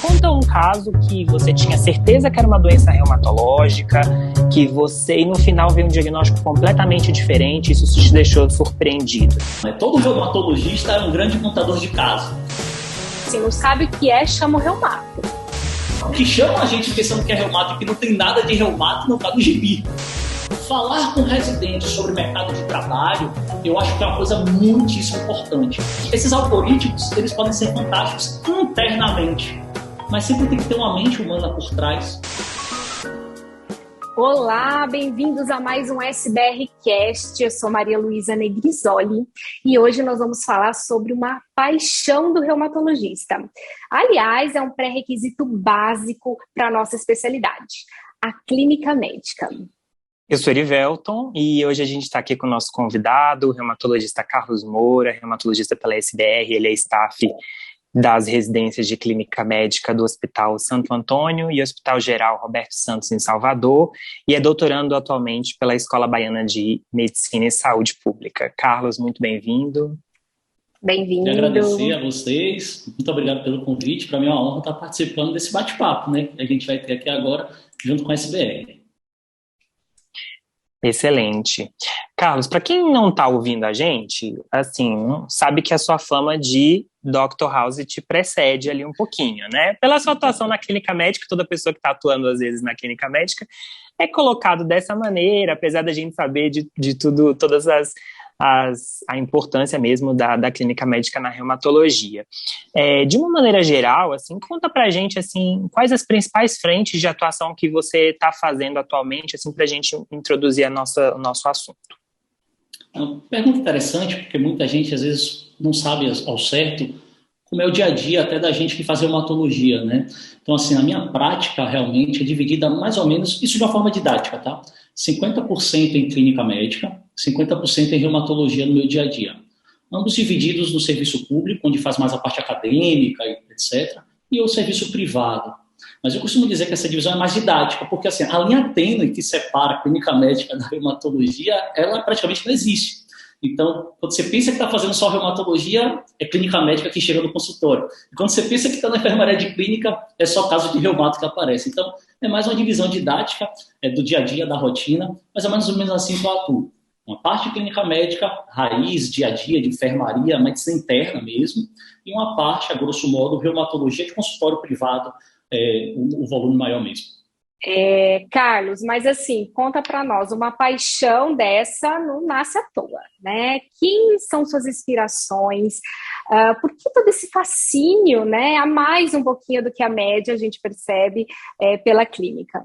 conta um caso que você tinha certeza que era uma doença reumatológica, que você, e no final veio um diagnóstico completamente diferente, isso te deixou surpreendido. Todo reumatologista é um grande contador de casos. Se não sabe o que é, chama o reumato. O que chama a gente pensando que é reumato e que não tem nada de reumato não está no gibi. Falar com residentes sobre mercado de trabalho, eu acho que é uma coisa muitíssimo importante. Esses algoritmos, eles podem ser fantásticos internamente, mas sempre tem que ter uma mente humana por trás. Olá, bem-vindos a mais um SBRcast. Eu sou Maria Luísa Negrisoli e hoje nós vamos falar sobre uma paixão do reumatologista. Aliás, é um pré-requisito básico para a nossa especialidade, a clínica médica. Eu sou Erivelton e hoje a gente está aqui com o nosso convidado, o reumatologista Carlos Moura, reumatologista pela SBR, ele é staff das residências de clínica médica do Hospital Santo Antônio e Hospital Geral Roberto Santos em Salvador e é doutorando atualmente pela Escola Baiana de Medicina e Saúde Pública. Carlos, muito bem-vindo. Bem-vindo. Quero agradecer a vocês, muito obrigado pelo convite, para mim é uma honra estar participando desse bate-papo, né, que a gente vai ter aqui agora junto com a SBR. Excelente. Carlos, para quem não está ouvindo a gente, assim, sabe que a sua fama de Dr. House te precede ali um pouquinho, né? Pela sua atuação na clínica médica, toda pessoa que está atuando às vezes na clínica médica é colocado dessa maneira, apesar da gente saber de tudo, todas a importância mesmo da clínica médica na reumatologia. De uma maneira geral, assim, conta pra gente, assim, quais as principais frentes de atuação que você está fazendo atualmente, assim, pra gente introduzir o nosso assunto. É uma pergunta interessante, porque muita gente, às vezes, não sabe ao certo como é o dia a dia até da gente que faz reumatologia, né? Então, assim, a minha prática realmente é dividida mais ou menos, isso de uma forma didática, tá? 50% em clínica médica, 50% em reumatologia no meu dia a dia. Ambos divididos no serviço público, onde faz mais a parte acadêmica, etc., e o serviço privado. Mas eu costumo dizer que essa divisão é mais didática, porque assim, a linha tênue que separa a clínica médica da reumatologia, ela praticamente não existe. Então, quando você pensa que está fazendo só reumatologia, é clínica médica que chega no consultório. E quando você pensa que está na enfermaria de clínica, é só caso de reumato que aparece. Então, é mais uma divisão didática do dia a dia, da rotina, mas é mais ou menos assim que eu atuo. Uma parte de clínica médica, raiz, dia a dia, de enfermaria, medicina interna mesmo, e uma parte, a grosso modo, reumatologia de consultório privado, o volume maior mesmo. Carlos, mas assim, conta para nós, uma paixão dessa não nasce à toa, né? Quem são suas inspirações? Por que todo esse fascínio, né? A mais um pouquinho do que a média a gente percebe pela clínica.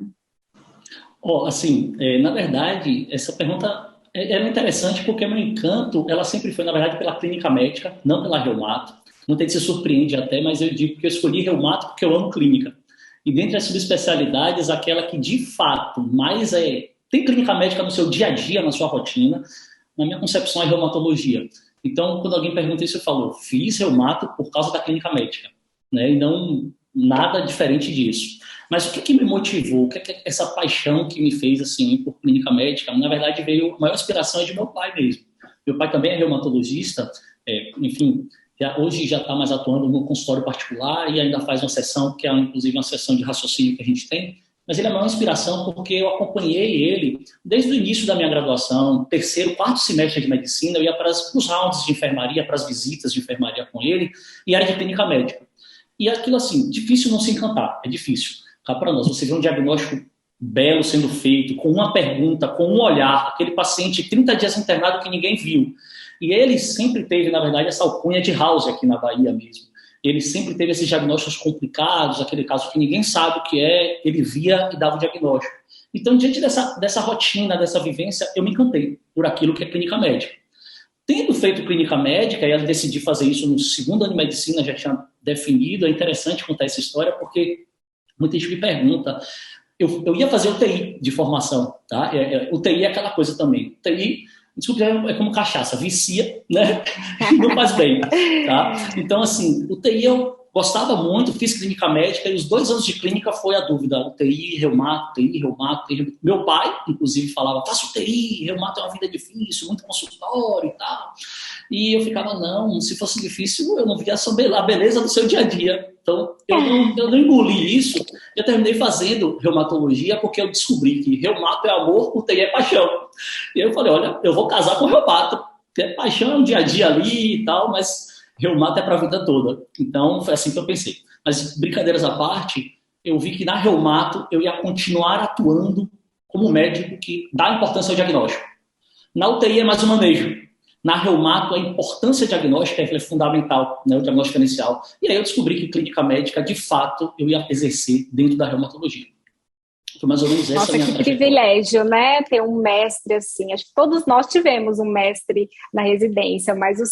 Assim, na verdade, essa pergunta é interessante porque meu encanto, ela sempre foi, na verdade, pela clínica médica, não pela reumato. Muita gente se surpreende até, mas eu digo que eu escolhi reumato porque eu amo clínica. E dentre as subespecialidades, aquela que de fato mais tem clínica médica no seu dia a dia, na sua rotina, na minha concepção é reumatologia. Então, quando alguém pergunta isso, eu falo, fiz reumato por causa da clínica médica, né? E não nada diferente disso. Mas o que me motivou? O que é essa paixão que me fez assim por clínica médica? Na verdade, veio a maior inspiração de meu pai mesmo. Meu pai também é reumatologista, enfim, hoje já está mais atuando no consultório particular e ainda faz uma sessão, que é inclusive uma sessão de raciocínio que a gente tem, mas ele é a maior inspiração porque eu acompanhei ele desde o início da minha graduação, terceiro, quarto semestre de medicina, eu ia para os rounds de enfermaria, para as visitas de enfermaria com ele, e era de clínica médica. E aquilo assim, difícil não se encantar, é difícil. Cá para nós, você vê um diagnóstico belo sendo feito, com uma pergunta, com um olhar, aquele paciente 30 dias internado que ninguém viu. E ele sempre teve, na verdade, essa alcunha de House aqui na Bahia mesmo. Ele sempre teve esses diagnósticos complicados, aquele caso que ninguém sabe o que é, ele via e dava o diagnóstico. Então, diante dessa rotina, dessa vivência, eu me encantei por aquilo que é clínica médica. Tendo feito clínica médica, e eu decidi fazer isso no segundo ano de medicina, já tinha definido, é interessante contar essa história, porque muita gente me pergunta, eu ia fazer UTI de formação, tá? UTI é aquela coisa também. UTI, desculpa, é como cachaça, vicia, né? Não faz bem, tá? Então, assim, UTI gostava muito, fiz clínica médica, e os 2 anos de clínica foi a dúvida, UTI, reumato, UTI, reumato, UTI. Meu pai, inclusive, falava, faça UTI, reumato é uma vida difícil, muito consultório e tal. E eu ficava, não, se fosse difícil, eu não via a beleza do seu dia a dia. Então, eu não engoli isso, eu terminei fazendo reumatologia porque eu descobri que reumato é amor, UTI é paixão. E eu falei, olha, eu vou casar com reumato, porque paixão é um dia a dia ali e tal, mas reumato é para a vida toda. Então, foi assim que eu pensei. Mas, brincadeiras à parte, eu vi que na reumato eu ia continuar atuando como médico que dá importância ao diagnóstico. Na UTI é mais um manejo. Na reumato, a importância diagnóstica é fundamental, né, o diagnóstico inicial. E aí eu descobri que clínica médica, de fato, eu ia exercer dentro da reumatologia. Foi mais ou menos essa Nossa, a minha que trajetória. privilégio, né? Ter um mestre assim. Acho que todos nós tivemos um mestre na residência, mas o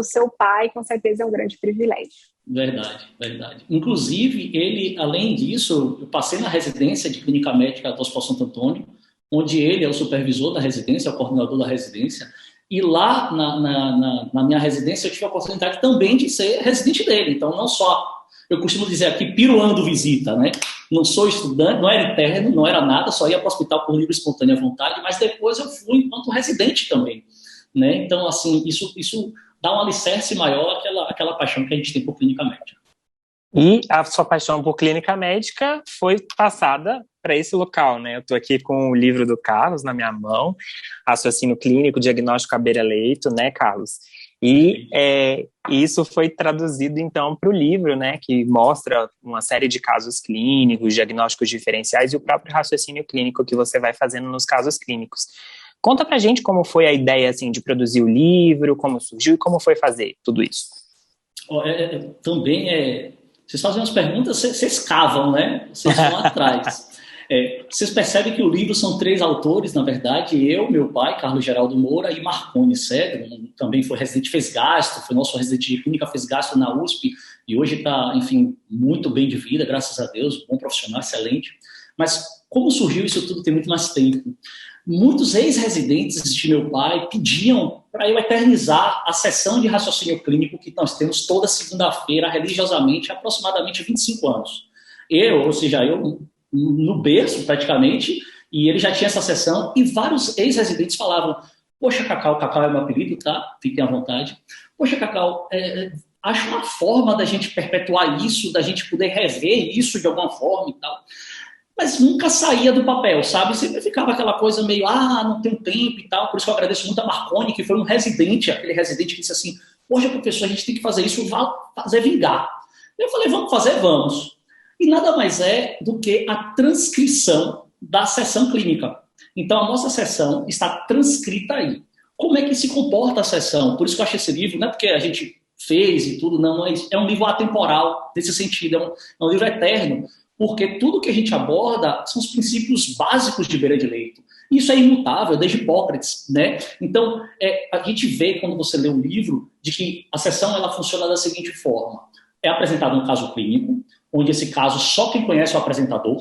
seu pai, com certeza, é um grande privilégio. Verdade, verdade. Inclusive, ele, além disso, eu passei na residência de clínica médica do Hospital Santo Antônio, onde ele é o supervisor da residência, é o coordenador da residência, e lá na minha residência eu tive a oportunidade também de ser residente dele. Então, não só, eu costumo dizer aqui, piruando visita, né? Não sou estudante, não era interno, não era nada, só ia para o hospital por livre e espontânea vontade, mas depois eu fui enquanto residente também, né? Então, assim, isso dá um alicerce maior àquela paixão que a gente tem por clínica médica. E a sua paixão por clínica médica foi passada para esse local, né? Eu estou aqui com o livro do Carlos na minha mão, Raciocínio Clínico, Diagnóstico à Beira-Leito, né, Carlos? E isso foi traduzido, então, para o livro, né, que mostra uma série de casos clínicos, diagnósticos diferenciais e o próprio raciocínio clínico que você vai fazendo nos casos clínicos. Conta pra gente como foi a ideia, assim, de produzir o livro, como surgiu e como foi fazer tudo isso. Vocês fazem umas perguntas, vocês cavam, né? Vocês vão atrás. Vocês percebem que o livro são 3 autores, na verdade, eu, meu pai, Carlos Geraldo Moura, e Marconi Cedro, também foi residente, fez gasto, foi nosso residente de clínica, fez gasto na USP, e hoje está, enfim, muito bem de vida, graças a Deus, bom profissional, excelente. Mas como surgiu isso tudo tem muito mais tempo. Muitos ex-residentes de meu pai pediam para eu eternizar a sessão de raciocínio clínico que nós temos toda segunda-feira, religiosamente, há aproximadamente 25 anos. Eu no berço, praticamente, e ele já tinha essa sessão, e vários ex-residentes falavam, poxa, Cacau é meu apelido, tá? Fiquem à vontade. Poxa, Cacau, acho uma forma da gente perpetuar isso, da gente poder rever isso de alguma forma e tal. Mas nunca saía do papel, sabe? Sempre ficava aquela coisa meio, não tenho tempo e tal. Por isso que eu agradeço muito a Marconi, que foi um residente, aquele residente que disse assim, poxa, professor, a gente tem que fazer isso, fazer vingar. Eu falei, vamos fazer? Vamos. E nada mais é do que a transcrição da sessão clínica. Então, a nossa sessão está transcrita aí. Como é que se comporta a sessão? Por isso que eu achei esse livro, não é porque a gente fez e tudo, não é isso. É um livro atemporal, nesse sentido, é um livro eterno, porque tudo que a gente aborda são os princípios básicos de beira de leito. Isso é imutável, desde Hipócrates, né? Então, a gente vê, quando você lê o livro, de que a sessão ela funciona da seguinte forma. É apresentado um caso clínico, onde esse caso só quem conhece é o apresentador.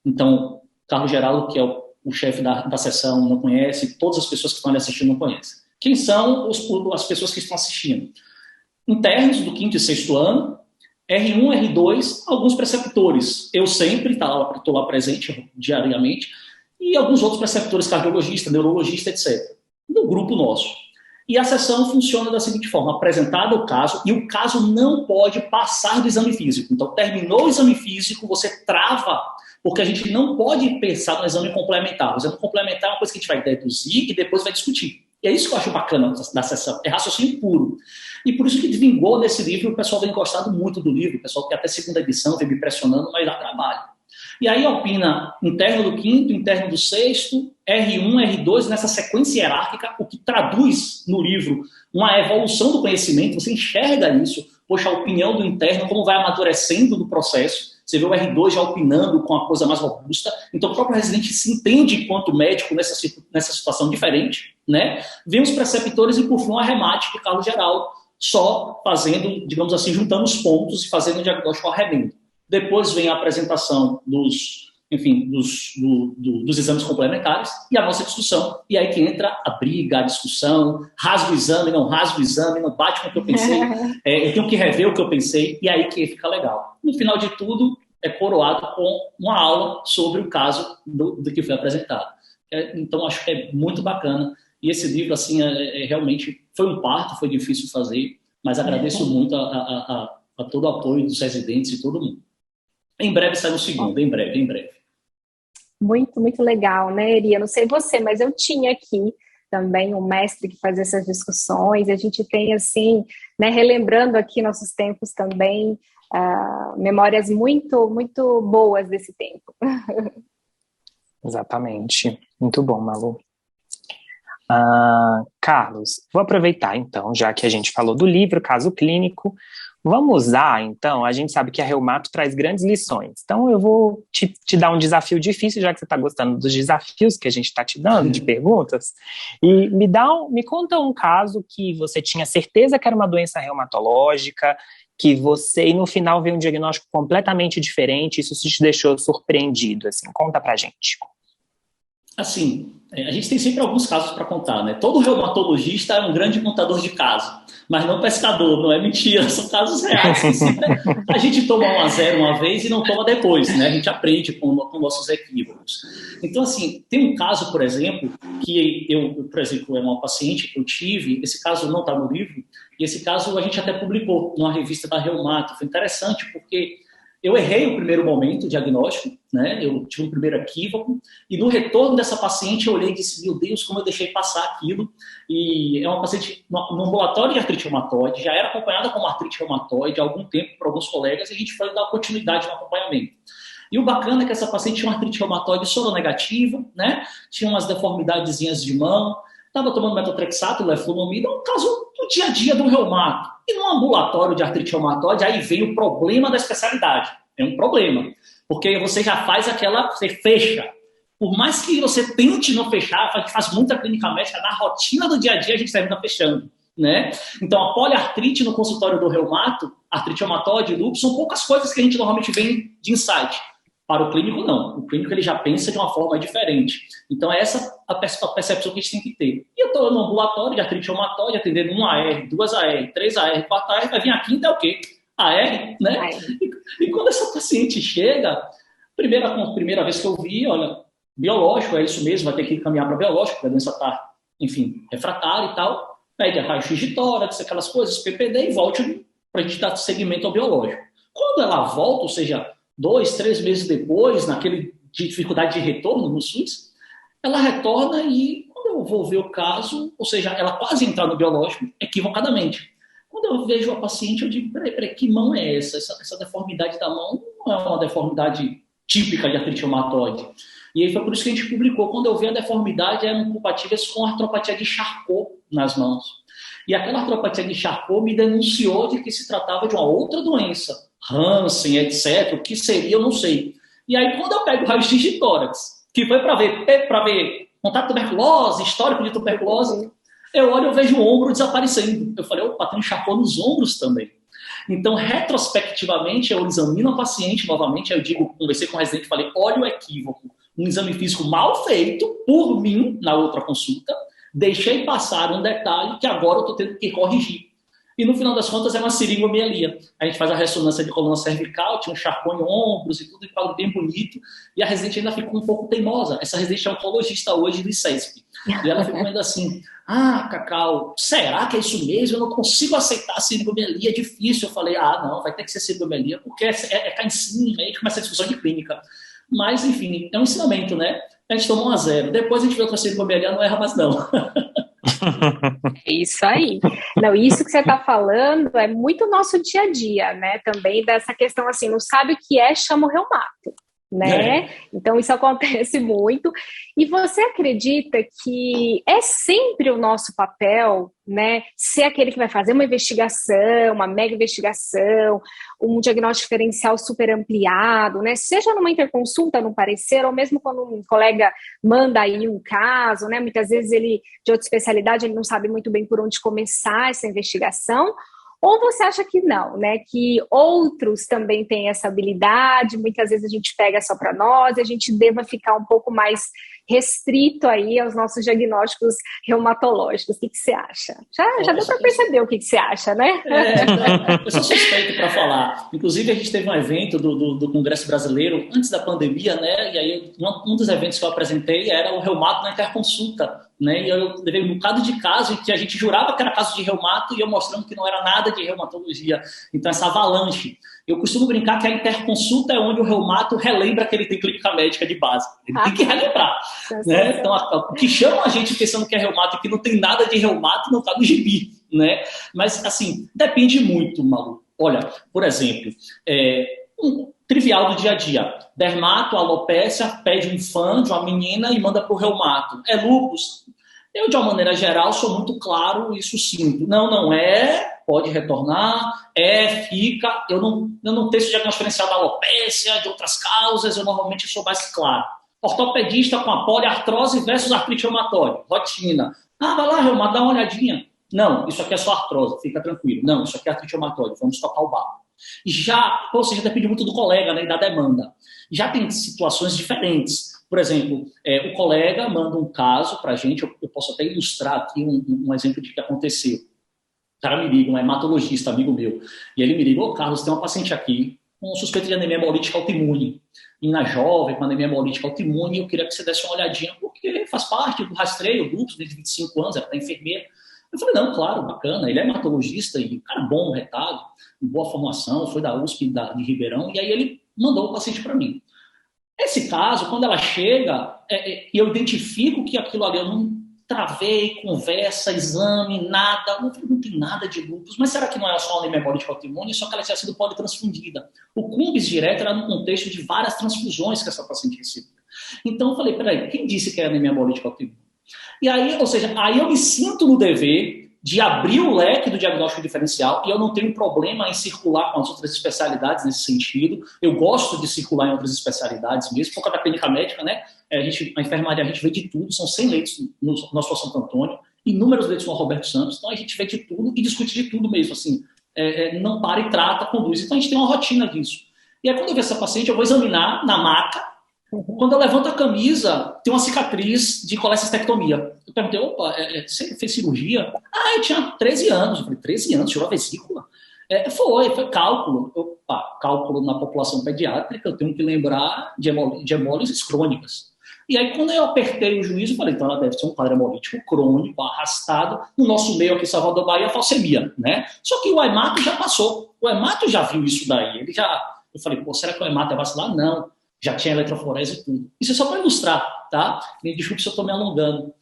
Então, Carlos Geraldo, que é o chefe da sessão, não conhece, todas as pessoas que estão ali assistindo não conhecem. Quem são as pessoas que estão assistindo? Internos do 5º e 6º ano, R1, R2, alguns preceptores. Eu sempre estou lá presente diariamente, e alguns outros preceptores, cardiologista, neurologista, etc. No grupo nosso. E a sessão funciona da seguinte forma, apresentado o caso, e o caso não pode passar do exame físico. Então, terminou o exame físico, você trava, porque a gente não pode pensar no exame complementar. O exame complementar é uma coisa que a gente vai deduzir e depois vai discutir. E é isso que eu acho bacana da sessão, é raciocínio puro. E por isso que vingou nesse livro, o pessoal vem gostado muito do livro, o pessoal que até segunda edição vem me pressionando, mas dá trabalho. E aí opina interno do 5º, interno do 6º, R1, R2, nessa sequência hierárquica, o que traduz no livro uma evolução do conhecimento, você enxerga isso, poxa, a opinião do interno, como vai amadurecendo no processo, você vê o R2 já opinando com a coisa mais robusta, então o próprio residente se entende enquanto médico nessa situação diferente, né? Vem os preceptores e, por fim, a remate de Carlos Geraldo, só fazendo, digamos assim, juntando os pontos e fazendo o diagnóstico ao remendo. Depois vem a apresentação dos enfim, dos exames complementares, e a nossa discussão. E aí que entra a briga, a discussão, rasga o exame, não bate com o que eu pensei, eu tenho que rever o que eu pensei, e aí que fica legal. No final de tudo, é coroado com uma aula sobre o caso do que foi apresentado. Então, acho que é muito bacana. E esse livro, assim, realmente foi um parto, foi difícil fazer, mas agradeço muito a todo o apoio dos residentes e todo mundo. Em breve sai o segundo, em breve. Muito, muito legal, né, Eri? Eu não sei você, mas eu tinha aqui também um mestre que fazia essas discussões, a gente tem, assim, né, relembrando aqui nossos tempos também, memórias muito, muito boas desse tempo. Exatamente. Muito bom, Malu. Carlos, vou aproveitar então, já que a gente falou do livro, caso clínico, vamos usar então, a gente sabe que a Reumato traz grandes lições, então eu vou te dar um desafio difícil, já que você está gostando dos desafios que a gente está te dando, de perguntas, e me conta um caso que você tinha certeza que era uma doença reumatológica, que você, e no final veio um diagnóstico completamente diferente, isso te deixou surpreendido, assim, conta pra gente. Assim, a gente tem sempre alguns casos para contar, né? Todo reumatologista é um grande contador de casos, mas não pescador, não é mentira, são casos reais. Que sempre a gente toma 1-0 uma vez e não toma depois, né? A gente aprende com nossos equívocos. Então, assim, tem um caso, por exemplo, que por exemplo, é uma paciente que eu tive, esse caso não está no livro, e esse caso a gente até publicou numa revista da Reumato. Foi interessante porque eu errei o primeiro momento, o diagnóstico, né? Eu tive um primeiro equívoco, e no retorno dessa paciente eu olhei e disse, meu Deus, como eu deixei passar aquilo. E é uma paciente no ambulatório de artrite reumatoide, já era acompanhada com artrite reumatoide há algum tempo por alguns colegas, e a gente foi dar continuidade no acompanhamento. E o bacana é que essa paciente tinha uma artrite reumatoide soronegativa, né? Tinha umas deformidadezinhas de mão, estava tomando metotrexato, leflunomida, um caso do dia a dia do reumato. E no ambulatório de artrite reumatoide, aí vem o problema da especialidade. É um problema, porque você já faz você fecha. Por mais que você tente não fechar, a gente faz muita clínica médica, na rotina do dia a dia a gente termina fechando, né? Então, a poliartrite no consultório do reumato, artrite reumatoide, lúpus, são poucas coisas que a gente normalmente vê de insight. Para o clínico, não. O clínico ele já pensa de uma forma diferente. Então, é essa a percepção que a gente tem que ter. E eu estou no ambulatório de artrite reumatoide, atendendo 1 AR, 2 AR, 3 AR, 4 AR, vai vir a quinta é o quê? AR, né? E quando essa paciente chega, primeira vez que eu vi, olha, biológico, é isso mesmo, vai ter que caminhar para biológico, porque a doença está, enfim, refratária e tal. Pede a raio-x de tórax, aquelas coisas, PPD, e volte para a gente dar seguimento ao biológico. Quando ela volta, ou seja, 2, 3 meses depois, naquele de dificuldade de retorno no SUS, ela retorna e, quando eu vou ver o caso, ou seja, ela quase entrar no biológico equivocadamente. Quando eu vejo a paciente, eu digo, peraí, que mão é essa? Essa deformidade da mão não é uma deformidade típica de artrite reumatoide. E aí foi por isso que a gente publicou. Quando eu vi a deformidade, eram compatíveis com artropatia de Charcot nas mãos. E aquela artropatia de Charcot me denunciou de que se tratava de uma outra doença, Hansen, etc., o que seria, eu não sei. E aí, quando eu pego o raio-x de tórax, que foi para ver contato de tuberculose, histórico de tuberculose, eu olho e vejo o ombro desaparecendo. Eu falei, opa, tem um Charcot nos ombros também. Então, retrospectivamente, eu examino a paciente novamente, aí eu digo, conversei com o residente e falei, olha o equívoco, um exame físico mal feito por mim na outra consulta, deixei passar um detalhe que agora eu estou tendo que corrigir. E no final das contas é uma seringomialia. A gente faz a ressonância de coluna cervical, tinha um Charcot em ombros e tudo, e quadro bem bonito. E a residente ainda ficou um pouco teimosa. Essa residente é oncologista hoje do ICESP. E ela ficou ainda assim, Cacau, será que é isso mesmo? Eu não consigo aceitar a seringomialia, é difícil. Eu falei, não, vai ter que ser seringomialia, porque é cá em cima, aí começa a discussão de clínica. Mas, enfim, é um ensinamento, né? A gente tomou 1-0. Depois a gente vê outra seringomialia, não erra mais não. É isso aí. Não, isso que você está falando é muito nosso dia a dia, né? Também dessa questão assim, não sabe o que é, chama o reumato, né? Então isso acontece muito. E você acredita que é sempre o nosso papel, né? Ser aquele que vai fazer uma investigação, uma mega investigação, um diagnóstico diferencial super ampliado, né? Seja numa interconsulta, num parecer, ou mesmo quando um colega manda aí um caso, né? Muitas vezes ele, de outra especialidade, ele não sabe muito bem por onde começar essa investigação. Ou você acha que não, né? Que outros também têm essa habilidade, muitas vezes a gente pega só para nós, e a gente deva ficar um pouco mais restrito aí aos nossos diagnósticos reumatológicos. O que você acha? Já deu para perceber o que você acha, né? Eu sou suspeito para falar. Inclusive, a gente teve um evento do Congresso Brasileiro antes da pandemia, né? E aí, um dos eventos que eu apresentei era o reumato na interconsulta, né? E eu levei um bocado de caso em que a gente jurava que era caso de reumato e eu mostrando que não era nada de reumatologia. Então, essa avalanche. Eu costumo brincar que a interconsulta é onde o reumato relembra que ele tem clínica médica de base. Ele tem que relembrar. Né? Então, o que chama a gente pensando que é reumato e que não tem nada de reumato não está no gibi. Né? Mas, assim, depende muito, Malu. Olha, por exemplo, um trivial do dia a dia. Dermato, alopécia, pede um fã de uma menina e manda para o reumato. É lúpus? Eu, de uma maneira geral, sou muito claro e sucinto. Não é, pode retornar, fica. Eu não teço diagnóstico diferencial da alopécia, de outras causas, eu normalmente sou mais claro. Ortopedista com a poliartrose versus artrite reumatoide, rotina. Vai lá, reumato, dá uma olhadinha. Não, isso aqui é só artrose, fica tranquilo. Não, isso aqui é artrite reumatoide, vamos tocar o barco. Ou seja, depende muito do colega, né, e da demanda. Já tem situações diferentes. Por exemplo, o colega manda um caso para a gente, eu posso até ilustrar aqui um exemplo de que aconteceu. O cara me liga, um hematologista, amigo meu, e ele me liga: Carlos, tem uma paciente aqui com suspeita de anemia hemolítica autoimune, menina jovem com anemia hemolítica autoimune, e eu queria que você desse uma olhadinha, porque faz parte do rastreio, do lúpus, desde 25 anos, ela está enfermeira. Eu falei: não, claro, bacana, ele é hematologista, e cara bom, retado, boa formação, foi da USP de Ribeirão, e aí ele mandou o paciente para mim. Esse caso, quando ela chega, e eu identifico que aquilo ali, eu não travei, conversa, exame, nada, não tem nada de lúpus, mas será que não era só anemia hemolítica autoimune, só que ela tinha sido politransfundida? O CUMBS direto era no contexto de várias transfusões que essa paciente recebeu. Então eu falei: peraí, quem disse que é anemia hemolítica autoimune? E aí, ou seja, aí eu me sinto no dever de abrir o leque do diagnóstico diferencial, e eu não tenho problema em circular com as outras especialidades nesse sentido. Eu gosto de circular em outras especialidades mesmo, por causa da clínica médica, né? A enfermaria, a gente vê de tudo, são 100 leitos no Hospital Santo Antônio, inúmeros leitos no Roberto Santos, então a gente vê de tudo e discute de tudo mesmo, assim, não para e trata, conduz. Então a gente tem uma rotina disso. E aí quando eu vejo essa paciente, eu vou examinar na maca. Quando eu levanto a camisa, tem uma cicatriz de colecistectomia. Eu perguntei: opa, você fez cirurgia? Eu tinha 13 anos. Eu falei: 13 anos, tirou a vesícula? Foi cálculo. Cálculo na população pediátrica, eu tenho que lembrar de hemólises crônicas. E aí, quando eu apertei o juízo, eu falei: então ela deve ser um quadro hemolítico crônico, arrastado. No nosso meio aqui em Salvador, Bahia, falcemia, né? Só que o hemato já passou. O hemato já viu isso daí. Eu falei: será que o hemato é vacilar? Não. Já tinha eletroforese e tudo. Isso é só para ilustrar, tá? Me desculpe se eu estou me alongando.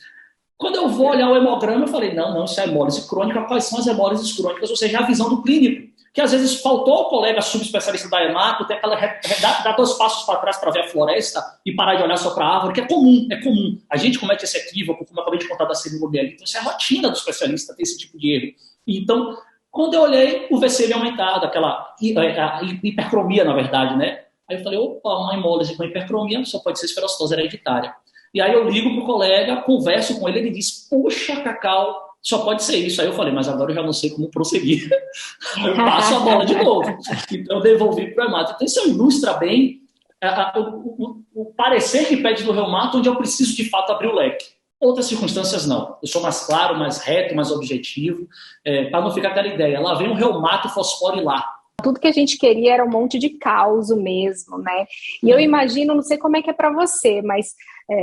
Quando eu vou olhar o hemograma, eu falei: não, isso é hemólise crônica. Quais são as hemólises crônicas? Ou seja, a visão do clínico. Que às vezes faltou ao colega subespecialista da hemato ter aquela dar 2 passos para trás para ver a floresta e parar de olhar só para a árvore, que é comum. A gente comete esse equívoco, como eu acabei de contar da semilobielite. Então, isso é a rotina do especialista, ter esse tipo de erro. Então, quando eu olhei, o VC havia aumentado, aquela hipercromia, na verdade, né? Aí eu falei: opa, uma hemólise com hipercromia só pode ser esferocitose hereditária. E aí eu ligo pro colega, converso com ele, ele diz: poxa, Cacau, só pode ser isso. Aí eu falei: mas agora eu já não sei como prosseguir. Eu passo a bola de novo. Então eu devolvi pro hemato. Então isso ilustra bem o parecer que pede do reumato, onde eu preciso de fato abrir o leque. Outras circunstâncias não. Eu sou mais claro, mais reto, mais objetivo, para não ficar aquela ideia: lá vem um reumato fosforilar. Tudo que a gente queria era um monte de caos mesmo, né? E eu imagino, não sei como é que é para você, mas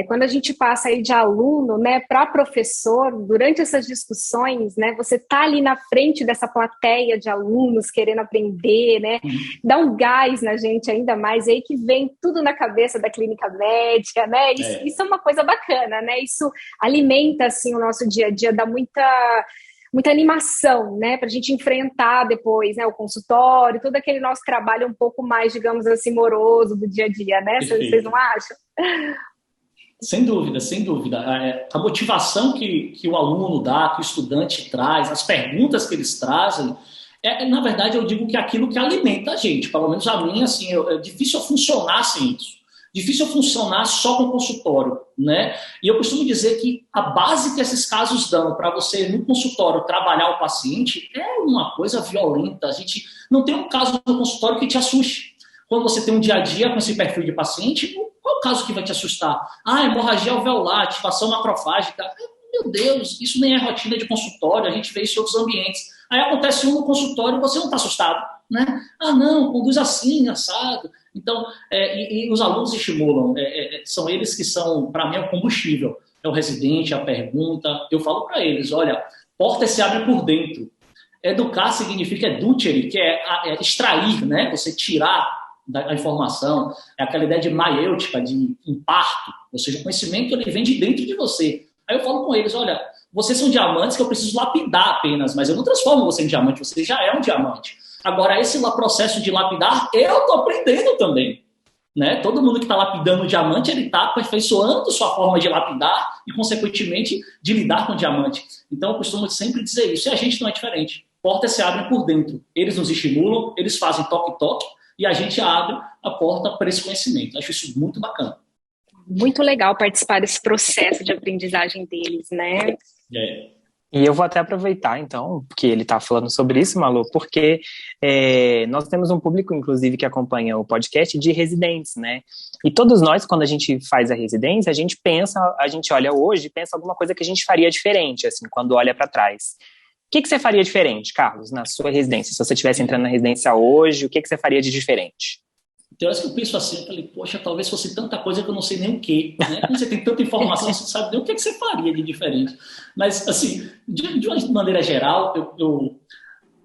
quando a gente passa aí de aluno, né, para professor, durante essas discussões, né, você tá ali na frente dessa plateia de alunos querendo aprender, né? Dá um gás na gente ainda mais, aí que vem tudo na cabeça da clínica médica, né? Isso é uma coisa bacana, né? Isso alimenta, assim, o nosso dia a dia, dá muita animação, né, para a gente enfrentar depois, né, o consultório, todo aquele nosso trabalho um pouco mais, digamos assim, moroso do dia a dia, né? Vocês não acham? Sem dúvida, sem dúvida. A motivação que o aluno dá, que o estudante traz, as perguntas que eles trazem, na verdade, eu digo que é aquilo que alimenta a gente. Pelo menos a mim, assim, é difícil eu funcionar sem isso. difícil funcionar só com consultório, né? E eu costumo dizer que a base que esses casos dão para você, no consultório, trabalhar o paciente é uma coisa violenta. A gente não tem um caso no consultório que te assuste. Quando você tem um dia a dia com esse perfil de paciente, qual é o caso que vai te assustar? Hemorragia alveolar, ativação macrofágica. Meu Deus, isso nem é rotina de consultório, a gente vê isso em outros ambientes. Aí acontece um no consultório e você não está assustado, né? Não, conduz assim, assado. Então, e os alunos estimulam, são eles que são, para mim, é o combustível. É o residente, a pergunta. Eu falo para eles, olha, porta se abre por dentro. Educar significa educere, que é extrair, né? Você tirar da informação, é aquela ideia de maiêutica, de imparto, ou seja, o conhecimento ele vem de dentro de você. Aí eu falo com eles, olha, vocês são diamantes que eu preciso lapidar apenas, mas eu não transformo você em diamante, você já é um diamante. Agora, esse processo de lapidar, eu estou aprendendo também. Né? Todo mundo que está lapidando o diamante, ele está aperfeiçoando sua forma de lapidar e, consequentemente, de lidar com o diamante. Então, eu costumo sempre dizer isso, e a gente não é diferente. Portas se abrem por dentro. Eles nos estimulam, eles fazem toque-toque, e a gente abre a porta para esse conhecimento. Acho isso muito bacana. Muito legal participar desse processo de aprendizagem deles, né? E eu vou até aproveitar, então, que ele está falando sobre isso, Malu, porque nós temos um público, inclusive, que acompanha o podcast de residentes, né? E todos nós, quando a gente faz a residência, a gente olha hoje e pensa alguma coisa que a gente faria diferente, assim, quando olha para trás. O que você faria diferente, Carlos, na sua residência? Se você estivesse entrando na residência hoje, o que você faria de diferente? Tem horas que eu penso assim, eu falei, poxa, talvez fosse tanta coisa que eu não sei nem o quê, né? Quando você tem tanta informação, você não sabe nem o que você faria de diferente. Mas, assim, de uma maneira geral,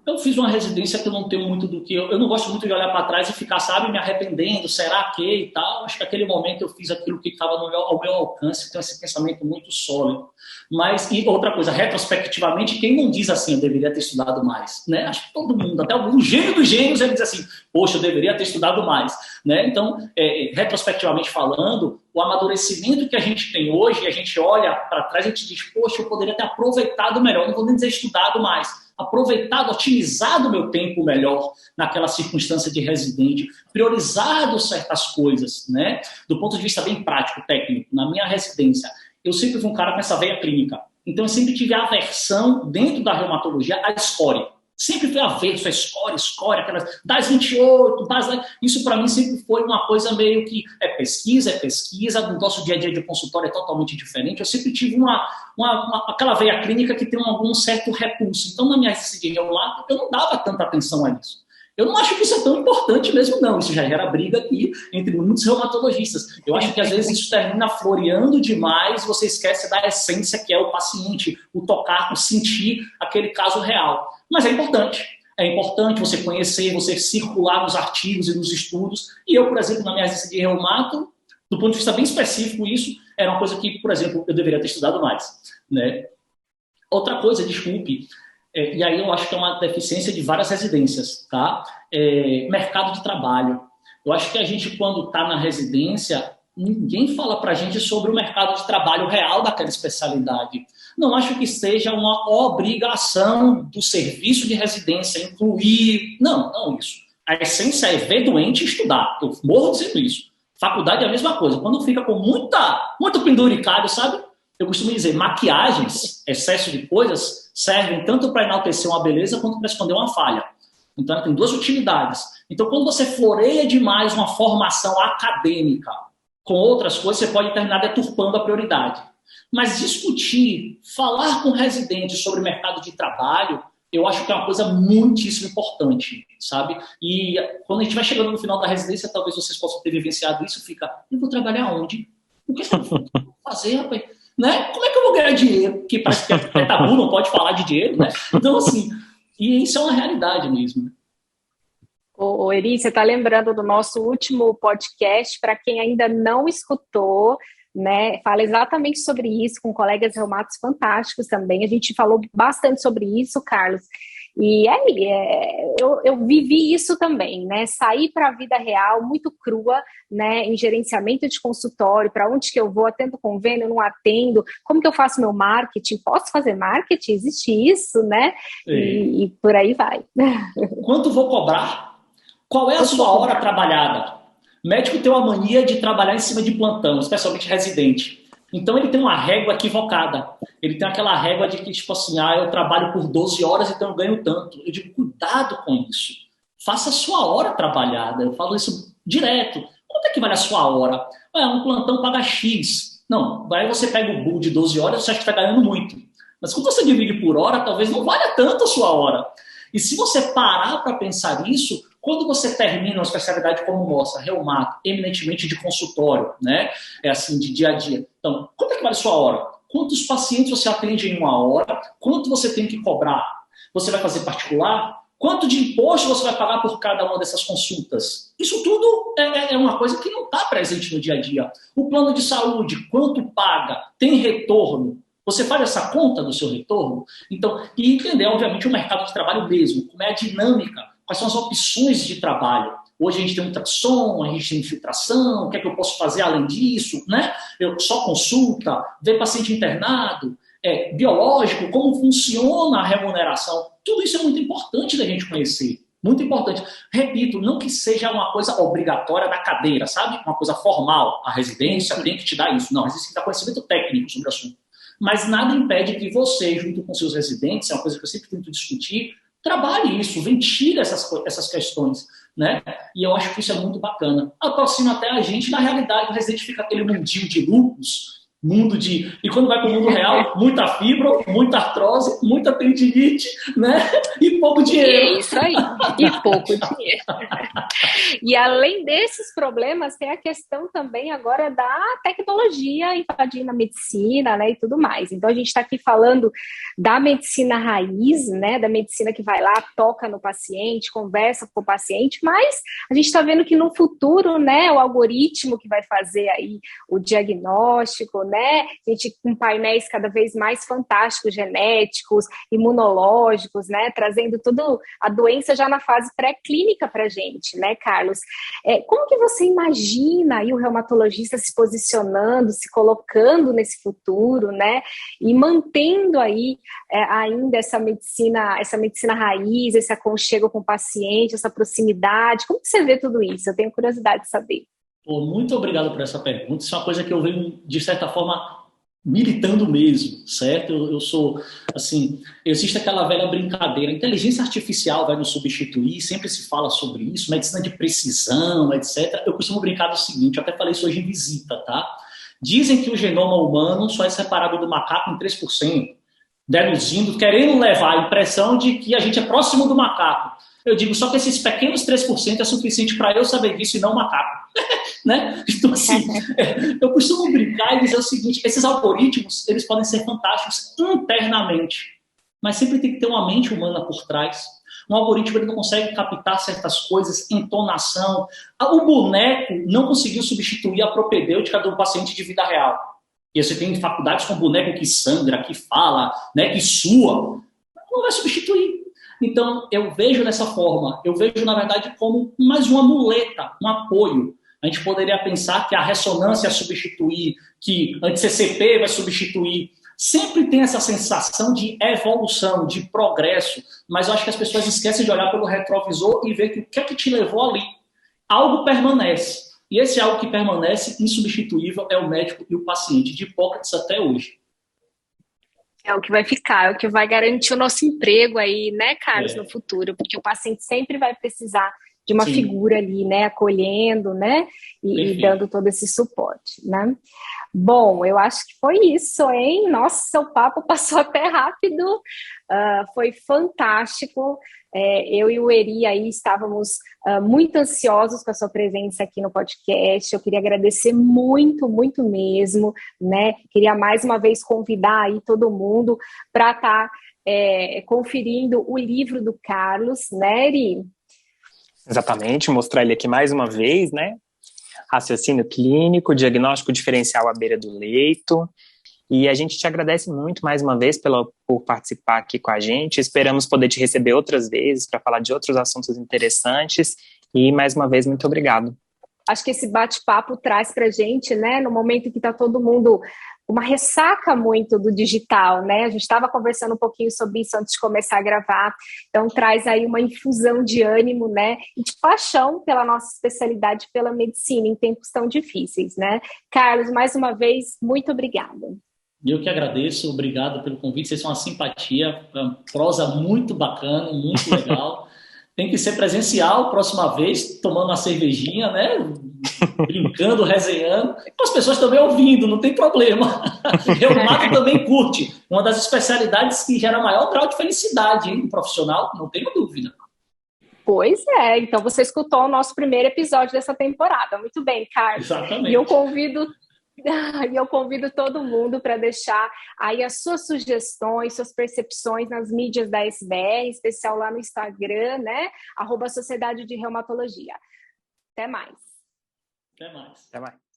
eu fiz uma residência que eu não tenho muito do que... Eu não gosto muito de olhar para trás e ficar, sabe, me arrependendo, será que e tal. Acho que naquele momento eu fiz aquilo que estava ao meu alcance, então esse pensamento muito sólido. Mas, e outra coisa, retrospectivamente, quem não diz assim, eu deveria ter estudado mais, né? Acho que todo mundo, até o gênio dos gênios, ele diz assim, poxa, eu deveria ter estudado mais, né? Então, retrospectivamente falando, o amadurecimento que a gente tem hoje, a gente olha para trás e a gente diz, poxa, eu poderia ter aproveitado melhor, não vou nem dizer estudado mais, aproveitado, otimizado o meu tempo melhor naquela circunstância de residente, priorizado certas coisas, né? Do ponto de vista bem prático, técnico, na minha residência, eu sempre fui um cara com essa veia clínica. Então, eu sempre tive aversão dentro da reumatologia à escória. Sempre fui averso à escória, aquelas das 28, isso para mim sempre foi uma coisa meio que é pesquisa, no nosso dia a dia de consultório é totalmente diferente. Eu sempre tive aquela veia clínica que tem algum certo repulso. Então, na minha residência lá, eu não dava tanta atenção a isso. Eu não acho que isso é tão importante mesmo, não. Isso já gera briga aqui entre muitos reumatologistas. Eu acho que, às vezes, isso termina floreando demais, você esquece da essência que é o paciente, o tocar, o sentir aquele caso real. Mas é importante. É importante você conhecer, você circular nos artigos e nos estudos. E eu, por exemplo, na minha residência de reumato, do ponto de vista bem específico, isso era uma coisa que, por exemplo, eu deveria ter estudado mais, né? Outra coisa, desculpe, e aí eu acho que é uma deficiência de várias residências, tá? Mercado de trabalho. Eu acho que a gente, quando está na residência, ninguém fala para a gente sobre o mercado de trabalho real daquela especialidade. Não acho que seja uma obrigação do serviço de residência incluir... Não isso. A essência é ver doente e estudar. Eu morro dizendo isso. Faculdade é a mesma coisa. Quando fica com muito penduricado, sabe? Eu costumo dizer, maquiagens, excesso de coisas, servem tanto para enaltecer uma beleza quanto para esconder uma falha. Então, ela tem duas utilidades. Então, quando você floreia demais uma formação acadêmica com outras coisas, você pode terminar deturpando a prioridade. Mas discutir, falar com residentes sobre mercado de trabalho, eu acho que é uma coisa muitíssimo importante, sabe? E quando a gente vai chegando no final da residência, talvez vocês possam ter vivenciado isso, fica, eu vou trabalhar onde? O que eu vou fazer, rapaz? Né? Como é que eu vou ganhar dinheiro? Porque parece que é tabu, não pode falar de dinheiro, né? Então, assim, e isso é uma realidade mesmo. Ô, Eri, você está lembrando do nosso último podcast, para quem ainda não escutou, né? Fala exatamente sobre isso, com colegas reumatos fantásticos também. A gente falou bastante sobre isso, Carlos. E eu vivi isso também, né? Sair para a vida real muito crua, né? Em gerenciamento de consultório, para onde que eu vou, atendo convênio, não atendo, como que eu faço meu marketing? Posso fazer marketing? Existe isso, né? E por aí vai. Quanto vou cobrar? Qual é a sua hora trabalhada? Médico tem uma mania de trabalhar em cima de plantão, especialmente residente. Então ele tem uma régua equivocada. Ele tem aquela régua de que, tipo assim, eu trabalho por 12 horas, então eu ganho tanto. Eu digo, cuidado com isso. Faça a sua hora trabalhada. Eu falo isso direto. Quanto é que vale a sua hora? Um plantão paga X. Não, aí você pega o bull de 12 horas, você acha que está ganhando muito. Mas quando você divide por hora, talvez não valha tanto a sua hora. E se você parar para pensar isso, quando você termina uma especialidade como nossa, reumato, eminentemente de consultório, né? É assim, de dia a dia. Então, quanto é que vale a sua hora? Quantos pacientes você atende em uma hora? Quanto você tem que cobrar? Você vai fazer particular? Quanto de imposto você vai pagar por cada uma dessas consultas? Isso tudo é uma coisa que não está presente no dia a dia. O plano de saúde, quanto paga? Tem retorno? Você faz essa conta do seu retorno? Então, e entender, obviamente, o mercado de trabalho mesmo, como é a dinâmica, quais são as opções de trabalho. Hoje a gente tem ultrassom, a gente tem infiltração, o que é que eu posso fazer além disso, né? Eu só consulta, ver paciente internado, biológico, como funciona a remuneração. Tudo isso é muito importante da gente conhecer. Muito importante. Repito, não que seja uma coisa obrigatória da cadeira, sabe? Uma coisa formal. A residência tem que te dar isso. Não, a residência tem que dar conhecimento técnico sobre o assunto. Mas nada impede que você, junto com seus residentes, é uma coisa que eu sempre tento discutir, trabalhe isso, ventile essas questões, né? E eu acho que isso é muito bacana. Aproxima até a gente da realidade. O residente fica aquele mundinho de lupus, e quando vai para o mundo real, muita fibra, muita artrose, muita tendinite, né? E pouco dinheiro. É isso aí, e pouco dinheiro. E além desses problemas, tem a questão também agora da tecnologia invadindo a medicina, né, e tudo mais. Então a gente está aqui falando da medicina raiz, né, da medicina que vai lá, toca no paciente, conversa com o paciente, mas a gente está vendo que no futuro, né, o algoritmo que vai fazer aí o diagnóstico, né, a gente com painéis cada vez mais fantásticos, genéticos, imunológicos, né, trazendo toda a doença já na fase pré-clínica para a gente, né, Carlos? Como que você imagina aí o reumatologista se posicionando, se colocando nesse futuro, né, e mantendo aí ainda essa medicina raiz, esse aconchego com o paciente, essa proximidade? Como que você vê tudo isso? Eu tenho curiosidade de saber. Muito obrigado por essa pergunta. Isso é uma coisa que eu venho, de certa forma, militando mesmo, certo? Eu sou, assim, existe aquela velha brincadeira, a inteligência artificial vai nos substituir, sempre se fala sobre isso, medicina de precisão, etc. Eu costumo brincar do seguinte, eu até falei isso hoje em visita, tá? Dizem que o genoma humano só é separado do macaco em 3%, deduzindo, querendo levar a impressão de que a gente é próximo do macaco. Eu digo, só que esses pequenos 3% é suficiente para eu saber disso e não o macaco. Né? Então, assim, eu costumo brincar e dizer o seguinte, esses algoritmos, eles podem ser fantásticos internamente, mas sempre tem que ter uma mente humana por trás. Um algoritmo ele não consegue captar certas coisas, entonação. O boneco não conseguiu substituir a propedêutica do paciente de vida real. E você tem faculdades com boneco que sangra, que fala, né, que sua. Não vai substituir. Então, eu vejo dessa forma. Eu vejo, na verdade, como mais uma muleta, um apoio. A gente poderia pensar que a ressonância vai substituir, que a anti-CCP vai substituir. Sempre tem essa sensação de evolução, de progresso, mas eu acho que as pessoas esquecem de olhar pelo retrovisor e ver que o que é que te levou ali. Algo permanece. E esse algo que permanece insubstituível é o médico e o paciente, de Hipócrates até hoje. É o que vai ficar, é o que vai garantir o nosso emprego aí, né, Carlos, no futuro, porque o paciente sempre vai precisar de uma figura ali, né, acolhendo, né, e dando todo esse suporte, né. Bom, eu acho que foi isso, hein? Nossa, o papo passou até rápido, foi fantástico. Eu e o Eri aí estávamos muito ansiosos com a sua presença aqui no podcast. Eu queria agradecer muito, muito mesmo, né? Queria mais uma vez convidar aí todo mundo para estar conferindo o livro do Carlos, né, Eri? Exatamente, mostrar ele aqui mais uma vez, né? Raciocínio clínico, diagnóstico diferencial à beira do leito. E a gente te agradece muito mais uma vez por participar aqui com a gente. Esperamos poder te receber outras vezes para falar de outros assuntos interessantes. E mais uma vez, muito obrigado. Acho que esse bate-papo traz para a gente, né, no momento que está todo mundo uma ressaca muito do digital, né? A gente estava conversando um pouquinho sobre isso antes de começar a gravar, então traz aí uma infusão de ânimo, né? E de paixão pela nossa especialidade, pela medicina, em tempos tão difíceis, né? Carlos, mais uma vez, muito obrigada. Eu que agradeço, obrigado pelo convite, vocês são uma simpatia, uma prosa muito bacana, muito legal. Tem que ser presencial, próxima vez, tomando uma cervejinha, né? Brincando, resenhando. As pessoas também ouvindo, não tem problema. Reumato também curte. Uma das especialidades que gera maior grau de felicidade, hein, no profissional, não tenho dúvida. Pois é, então você escutou o nosso primeiro episódio dessa temporada. Muito bem, Carlos. Exatamente. E eu convido todo mundo para deixar aí as suas sugestões, suas percepções nas mídias da SBR, em especial lá no Instagram, né? @Sociedade de Reumatologia. Até mais. Até mais. Até mais.